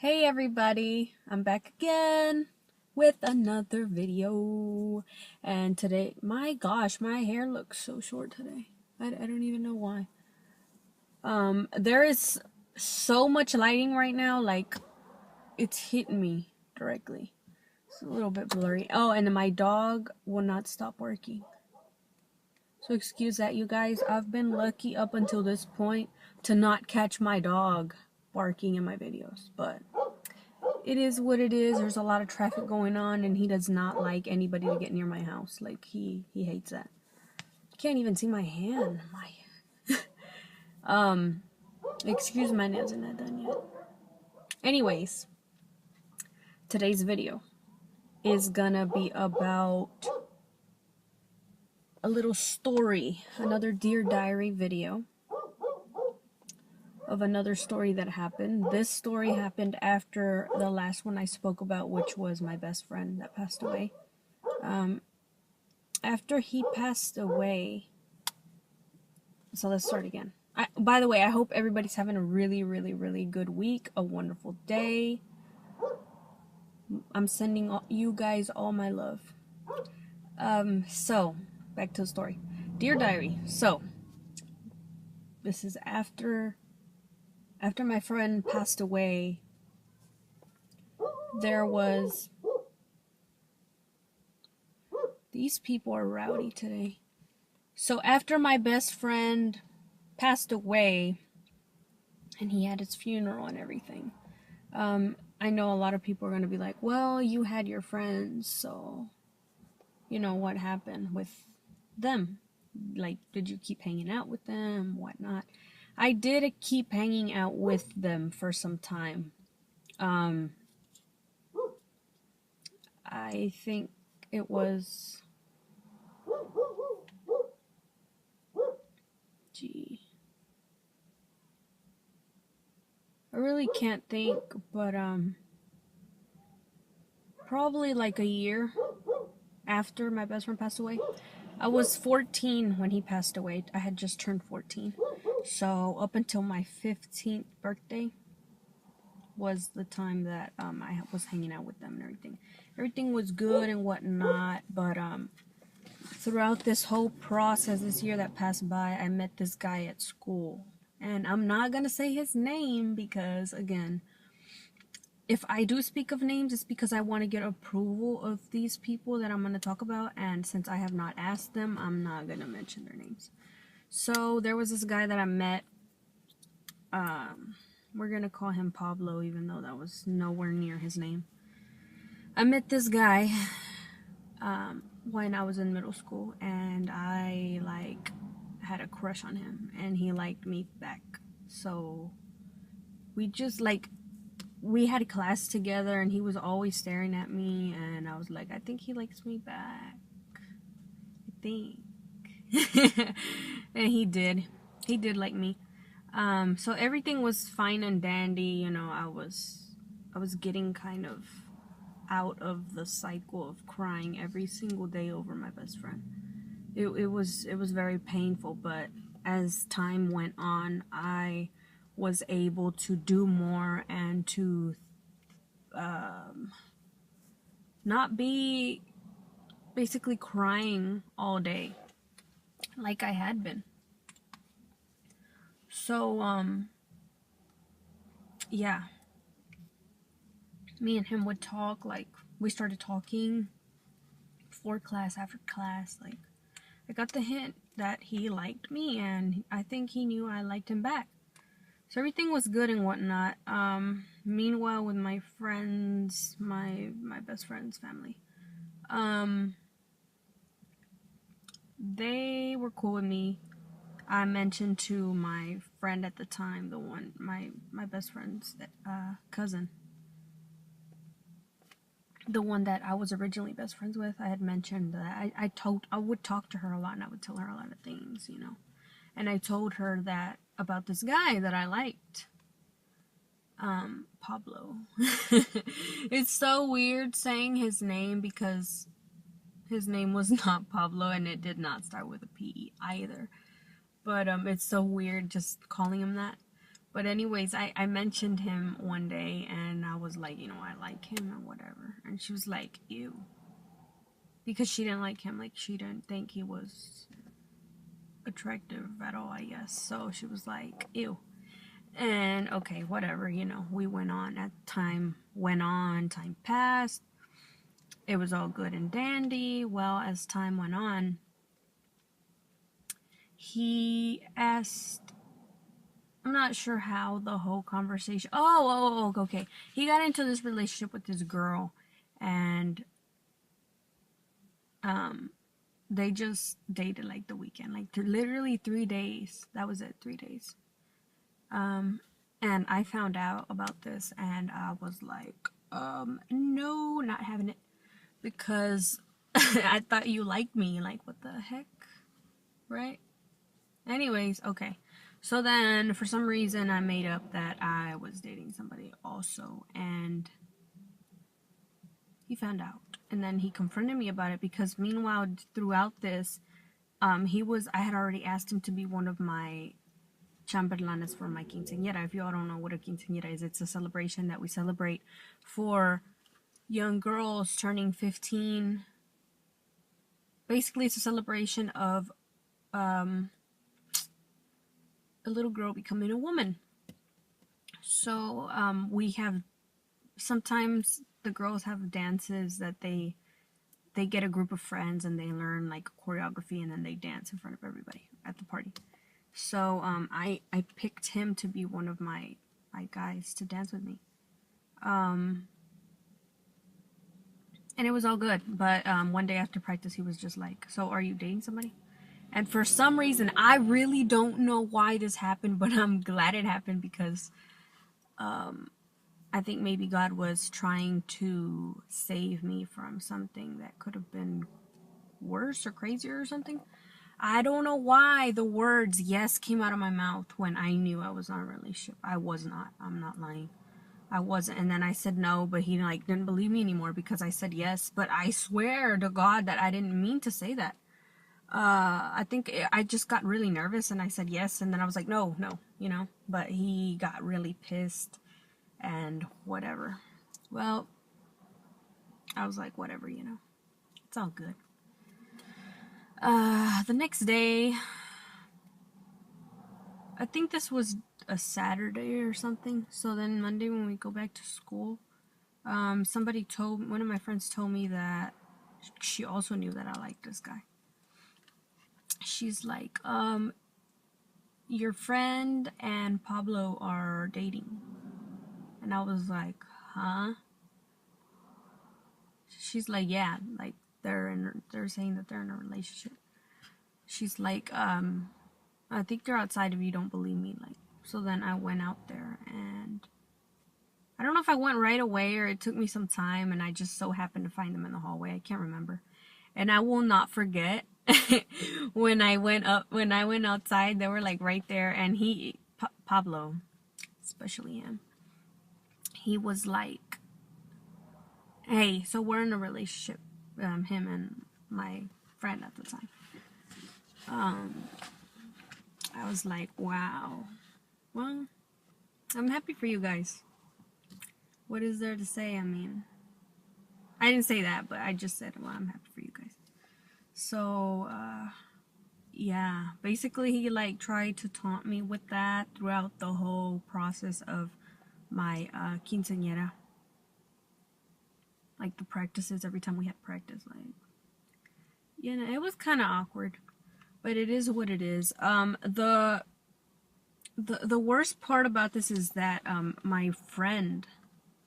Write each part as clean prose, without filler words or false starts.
Hey everybody, I'm back again with another video. And today, my gosh, my hair looks so short today. I don't even know why. There is so much lighting right now, like it's hitting me directly. It's a little bit blurry. Oh, and my dog will not stop working. So excuse that, you guys. I've been lucky up until this point to not catch my dog barking in my videos, but it is what it is. There's a lot of traffic going on, and he does not like anybody to get near my house. Like, he hates that. Can't even see my hand. Excuse my nails are not done yet. Anyways, today's video is gonna be about a little story, another Dear Diary video of another story that happened. This story happened after the last one I spoke about, which was my best friend that passed away. After he passed away, so let's start again. By the way, I hope everybody's having a really, really, really good week, a wonderful day. I'm sending you guys all my love. So, back to the story. Dear Diary. So, this is after my friend passed away. There was... These people are rowdy today. So after my best friend passed away, and he had his funeral and everything, I know a lot of people are going to be like, well, you had your friends, so, you know, what happened with them? Like, did you keep hanging out with them, whatnot? I did keep hanging out with them for some time. I think it was... Gee. I really can't think, but probably like a year after my best friend passed away. I was 14 when he passed away. I had just turned 14. So up until my 15th birthday was the time that I was hanging out with them and everything. Everything was good and whatnot, but throughout this whole process, this year that passed by, I met this guy at school. And I'm not going to say his name because, again, if I do speak of names, it's because I want to get approval of these people that I'm going to talk about. And since I have not asked them, I'm not going to mention their names. So there was this guy that I met. We're going to call him Pablo, even though that was nowhere near his name. I met this guy when I was in middle school, and I had a crush on him, and he liked me back. So we just we had class together, and he was always staring at me, and I was like, I think he likes me back. I think. And he did like me. So everything was fine and dandy, you know. I was getting kind of out of the cycle of crying every single day over my best friend. It was very painful, but as time went on, I was able to do more and to not be basically crying all day like I had been. So yeah, me and him would talk. Like, we started talking before class, after class. Like, I got the hint that he liked me, and I think he knew I liked him back. So everything was good and whatnot. Meanwhile, with my friends, my best friend's family, they were cool with me. I mentioned to my friend at the time, the one, my best friend's cousin, the one that I was originally best friends with, I had mentioned that I would talk to her a lot, and I would tell her a lot of things, you know. And I told her that about this guy that I liked, Pablo. It's so weird saying his name because his name was not Pablo, and it did not start with a P either. But it's so weird just calling him that. But anyways, I mentioned him one day, and I was like, you know, I like him or whatever. And she was like, ew. Because she didn't like him. Like, she didn't think he was attractive at all, I guess. So she was like, ew. And okay, whatever, you know, we went on. As time went on, time passed. It was all good and dandy. Well, as time went on, he asked, I'm not sure how the whole conversation, okay. He got into this relationship with this girl, and they just dated like the weekend, like literally 3 days. That was it, 3 days. And I found out about this, and I was like, no, not having it, because I thought you liked me. Like, what the heck, right? Anyways, okay. So then, for some reason, I made up that I was dating somebody also, and he found out. And then he confronted me about it, because meanwhile, throughout this, I had already asked him to be one of my chambelanes for my quinceañera. If you all don't know what a quinceañera is, it's a celebration that we celebrate for young girls turning 15. Basically, it's a celebration of a little girl becoming a woman. So we have, sometimes the girls have dances that they get a group of friends, and they learn like choreography, and then they dance in front of everybody at the party. So I picked him to be one of my guys to dance with me. And it was all good. But one day after practice, he was just like, so are you dating somebody? And for some reason, I really don't know why this happened, but I'm glad it happened, because I think maybe God was trying to save me from something that could have been worse or crazier or something. I don't know why the words yes came out of my mouth when I knew I was not in a relationship. I was not. I'm not lying. I wasn't. And then I said no, but he like didn't believe me anymore because I said yes. But I swear to God that I didn't mean to say that. I think I just got really nervous, and I said yes, and then I was like, no, you know. But he got really pissed and whatever. Well, I was like, whatever, you know. It's all good. The next day, I think this was a Saturday or something. So then Monday when we go back to school, one of my friends told me that she also knew that I liked this guy. She's like, your friend and Pablo are dating. And I was like, huh? She's like, yeah, like they're saying that they're in a relationship. She's like, I think they're outside if you don't believe me. Like, so then I went out there, and I don't know if I went right away or it took me some time, and I just so happened to find them in the hallway. I can't remember. And I will not forget when I went outside, they were like right there, and Pablo, especially him, he was like, hey, so we're in a relationship, him and my friend at the time. I was like, wow. Well, I'm happy for you guys. What is there to say? I mean, I didn't say that, but I just said, well, I'm happy for you guys. So, yeah, basically he like tried to taunt me with that throughout the whole process of my quinceañera. Like the practices, every time we had practice, like, you know, it was kind of awkward, but it is what it is. The worst part about this is that my friend,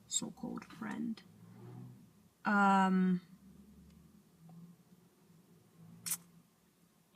so-called friend,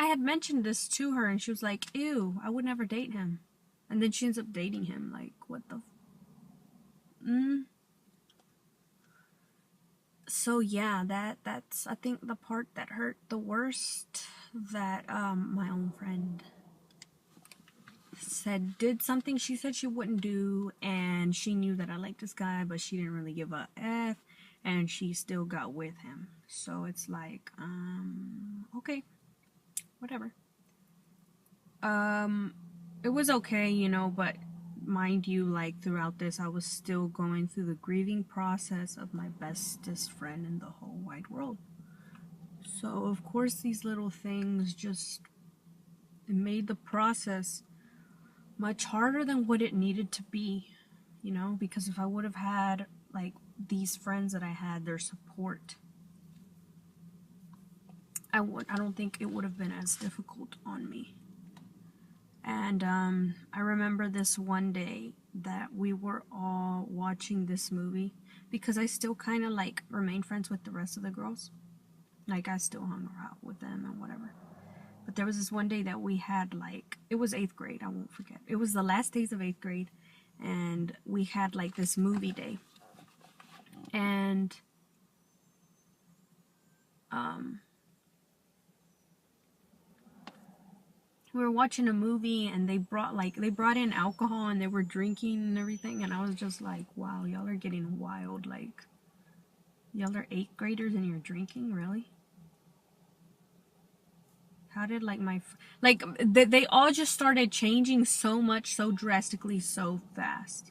I had mentioned this to her, and she was like, ew, I would never date him. And then she ends up dating him. Like, what the So yeah, that's I think the part that hurt the worst, that my own friend did something she said she wouldn't do, and she knew that I liked this guy, but she didn't really give a F, and she still got with him. So it's like, okay, whatever. It was okay, you know, but mind you, like throughout this, I was still going through the grieving process of my bestest friend in the whole wide world. So of course these little things just, it made the process much harder than what it needed to be, you know, because if I would have had like these friends that I had, their support, I don't think it would have been as difficult on me. And I remember this one day that we were all watching this movie, because I still kind of like remained friends with the rest of the girls. Like I still hung out with them and whatever. But there was this one day that we had, like, it was 8th grade, I won't forget. It was the last days of 8th grade, and we had like this movie day. And we were watching a movie, and they brought in alcohol, and they were drinking and everything, and I was just like, wow, y'all are getting wild. Like, y'all are 8th graders and you're drinking, really? How did like they all just started changing so much, so drastically, so fast,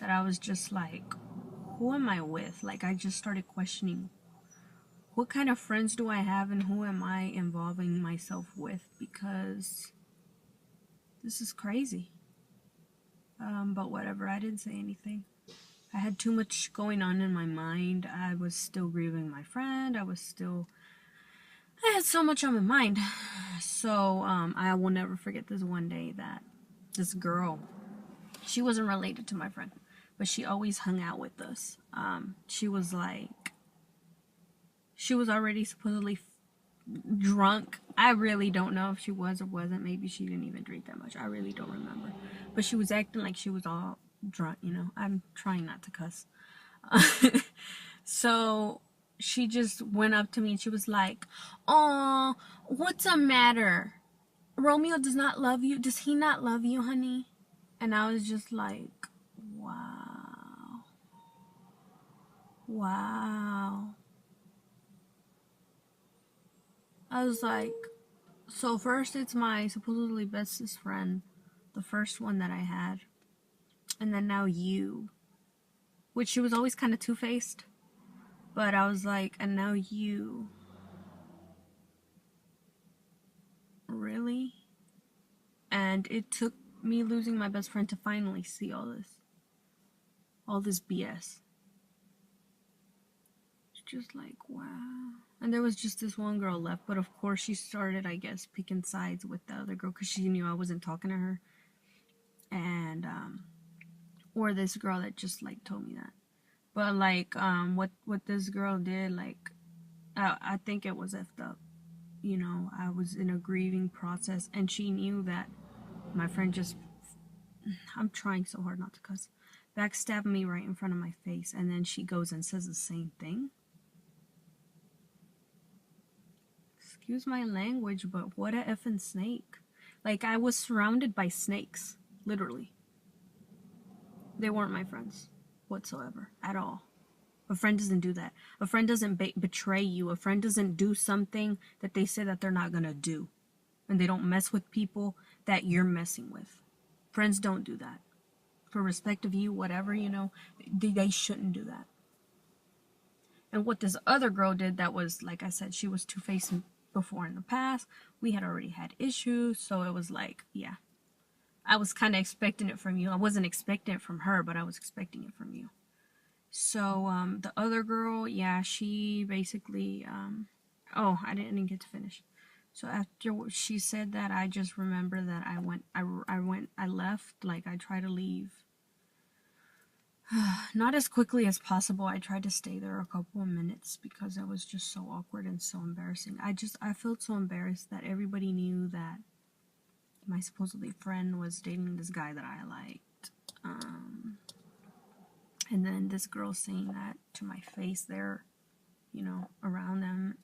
that I was just like, who am I with? Like, I just started questioning, what kind of friends do I have, and who am I involving myself with? Because this is crazy. But whatever, I didn't say anything. I had too much going on in my mind. I was still grieving my friend. I had so much on my mind. So, I will never forget this one day that this girl, she wasn't related to my friend, but she always hung out with us. She was already supposedly drunk. I really don't know if she was or wasn't. Maybe she didn't even drink that much. I really don't remember. But she was acting like she was all drunk, you know. I'm trying not to cuss. So she just went up to me and she was like, "Oh, what's the matter? Romeo does not love you. Does he not love you, honey?" And I was just like, wow. Wow. I was like, so first it's my supposedly bestest friend, the first one that I had, and then now you, which she was always kind of two-faced, but I was like, and now you. Really? And it took me losing my best friend to finally see all this BS. It's just like, wow. And there was just this one girl left, but of course she started, I guess, picking sides with the other girl because she knew I wasn't talking to her. And, or this girl that just, like, told me that. But, like, what this girl did, like, I think it was effed up. You know, I was in a grieving process, and she knew that my friend just, I'm trying so hard not to cuss, backstabbed me right in front of my face, and then she goes and says the same thing. Excuse my language, but what a effing snake. Like, I was surrounded by snakes, literally. They weren't my friends whatsoever, at all. A friend doesn't do that. A friend doesn't betray you. A friend doesn't do something that they say that they're not gonna do. And they don't mess with people that you're messing with. Friends don't do that. For respect of you, whatever, you know, they shouldn't do that. And what this other girl did, that was, like I said, she was two-faced before in the past. We had already had issues, so it was like, yeah. I was kind of expecting it from you. I wasn't expecting it from her, but I was expecting it from you. So, the other girl, yeah, she basically, oh, I didn't get to finish. So after she said that, I just remember that I left, like, I tried to leave. Not as quickly as possible. I tried to stay there a couple of minutes because it was just so awkward and so embarrassing. I felt so embarrassed that everybody knew that my supposedly friend was dating this guy that I liked. And then this girl saying that to my face there, you know, around them.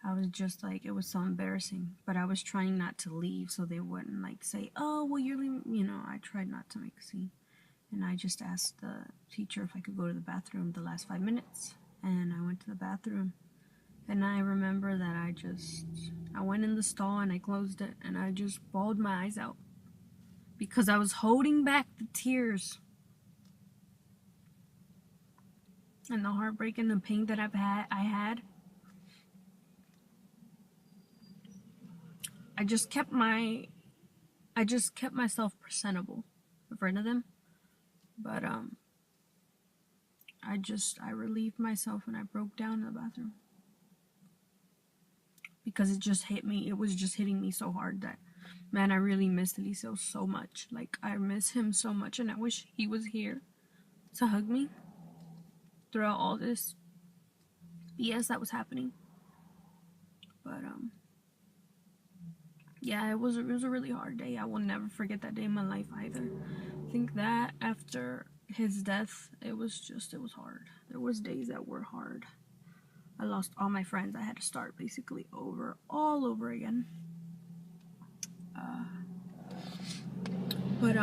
I was just like, it was so embarrassing. But I was trying not to leave so they wouldn't, like, say, oh, well, you're leaving. You know, I tried not to make a scene. And I just asked the teacher if I could go to the bathroom the last 5 minutes. And I went to the bathroom. And I remember that I went in the stall and I closed it. And I just bawled my eyes out. because I was holding back the tears and the heartbreak and the pain that I had. I just kept myself presentable in front of them. But I relieved myself and I broke down in the bathroom. Because it just hit me. It was just hitting me so hard that, man, I really miss Eliseo so much. Like, I miss him so much, and I wish he was here to hug me throughout all this BS that was happening. But yeah, it was a really hard day. I will never forget that day in my life either. I think that after his death, it was hard. There was days that were hard. I lost all my friends. I had to start basically all over again. But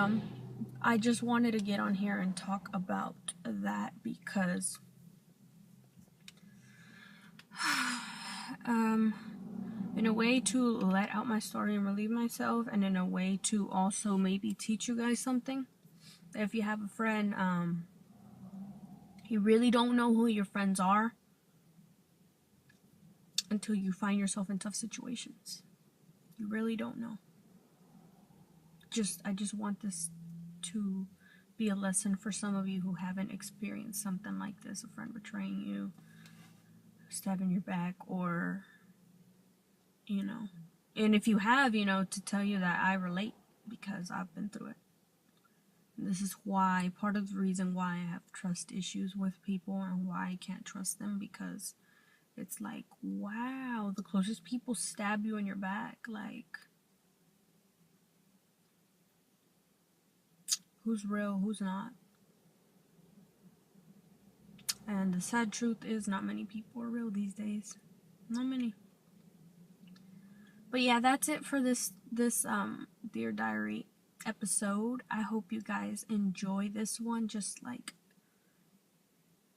I just wanted to get on here and talk about that because in a way to let out my story and relieve myself, and in a way to also maybe teach you guys something. If you have a friend, you really don't know who your friends are until you find yourself in tough situations. You really don't know. I just want this to be a lesson for some of you who haven't experienced something like this, a friend betraying you, stabbing your back, or, you know. And if you have, to tell you that I relate because I've been through it. And this is why, part of the reason why I have trust issues with people and why I can't trust them, because it's like, wow, the closest people stab you in your back. Like, who's real, who's not? And the sad truth is, not many people are real these days. Not many. But yeah, that's it for this Dear Diary episode. I hope you guys enjoy this one, just like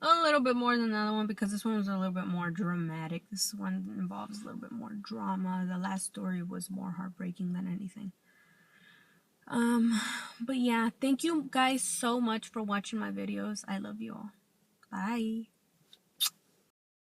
a little bit more than the other one, because this one was a little bit more dramatic. This one involves a little bit more drama. The last story was more heartbreaking than anything. But yeah, thank you guys so much for watching my videos. I love you all. Bye.